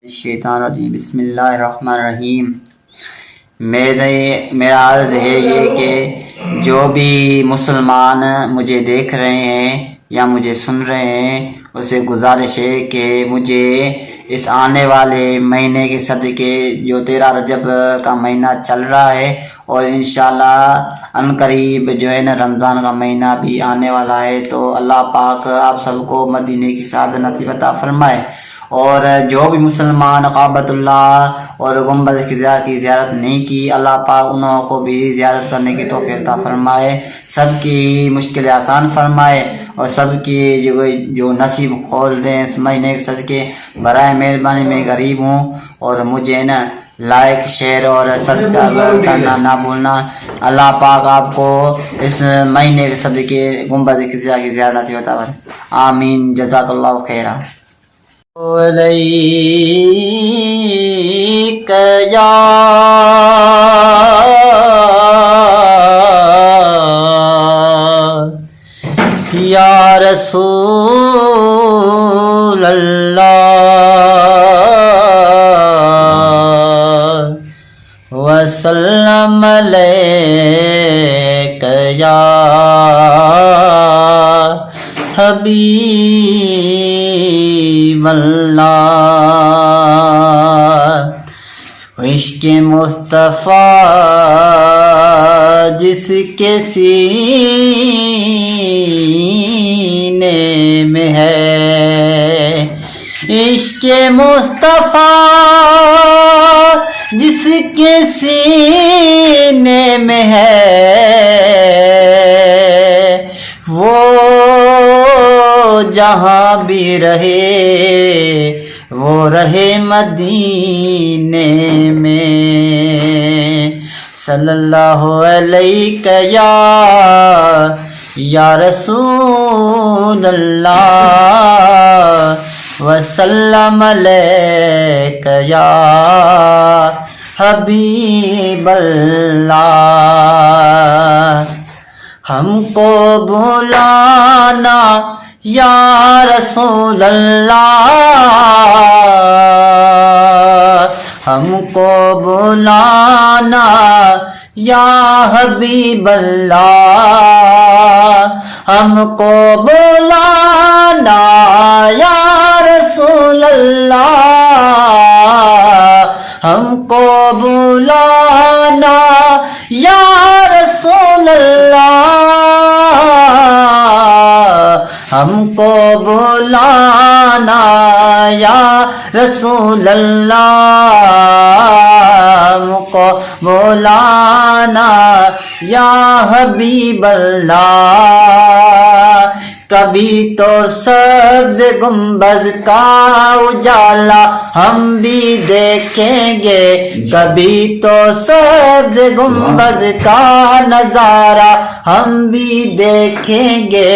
الشیطان الرجیم بسم اللہ الرحمن الرحیم۔ میرا عرض ہے یہ کہ جو بھی مسلمان مجھے دیکھ رہے ہیں یا مجھے سن رہے ہیں اسے گزارش ہے کہ مجھے اس آنے والے مہینے کے صدقے جو 13 رجب کا مہینہ چل رہا ہے اور انشاءاللہ ان قریب جو ہے نا رمضان کا مہینہ بھی آنے والا ہے، تو اللہ پاک آپ سب کو مدینے کی سعادت نصیب عطا فرمائے، اور جو بھی مسلمان کعبۃ اللہ اور گنبد خزرا کی زیارت نہیں کی اللہ پاک انہوں کو بھی زیارت کرنے کی توفیق عطا فرمائے، سب کی مشکلیں آسان فرمائے اور سب کی جو نصیب کھول دیں اس مہینے کے صدقے۔ برائے مہربانی میں غریب ہوں اور مجھے نا لائک شیئر اور سبسکرائب کرنا نہ بھولنا۔ اللہ پاک آپ کو اس مہینے کے صدقے گنبد خزرا کی زیارت نصیب عطا فرمائے، آمین، جزاک اللہ خیرہ۔ علیک یا رسول اللہ وسلم علیک یا حبیب اللہ۔ عشق مصطفیٰ جس کے سینے میں ہے، عشق مصطفیٰ جس کے سینے میں ہے، وہ جہاں بھی رہے وہ رہے مدینے میں۔ صلی اللہ علیہ یا رسول اللہ وسلم علیک یا حبیب اللہ۔ ہم کو بلانا یا رسول اللہ، ہم کو بلانا یا حبیب اللہ، ہم کو بلانا یا رسول اللہ، ہم کو بلانا یا رسول اللہ، ہم کو بلانا یا رسول اللہ، ہم کو بلانا یا حبیب اللہ۔ کبھی تو سبز گنبد کا اجالا ہم بھی دیکھیں گے، کبھی تو سبز گنبد کا نظارہ ہم بھی دیکھیں گے،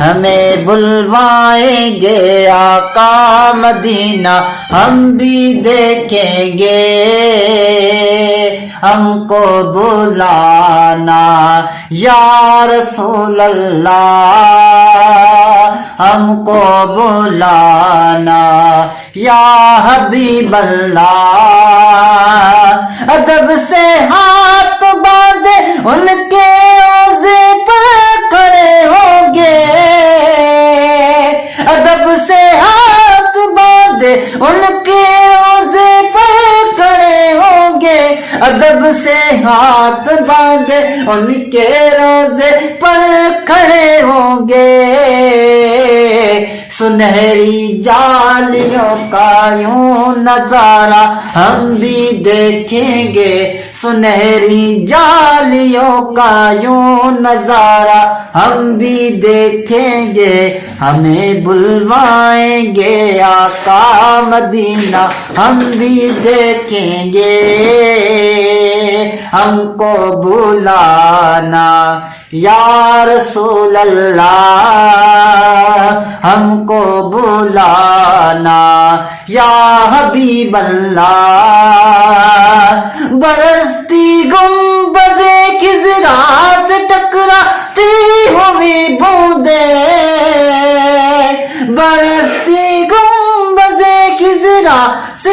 ہمیں بلوائیں گے آقا مدینہ ہم بھی دیکھیں گے، ہم کو بلانا یا رسول اللہ، ہم کو بلانا یا حبیب اللہ۔ ادب سے ہاتھ باندھے ان کے روضے پر کھڑے ہوں گے، ادب سے ہاتھ باندھے ان کے روضے پر کھڑے ہوں گے، ادب سے ہاتھ باندھے ان کے روضے پر کھڑے ہوں گے، سنہری جالیوں کا یوں نظارہ ہم بھی دیکھیں گے، سنہری جالیوں کا یوں نظارہ ہم بھی دیکھیں گے، ہمیں بلوائیں گے آقا مدینہ ہم بھی دیکھیں گے، ہم کو بلانا یا رسول اللہ، ہم کو بلانا یا حبیب اللہ۔ برستی گنبد خضرا سے ٹکراتی ہوئی بوندیں، برستی گنبد خضرا سے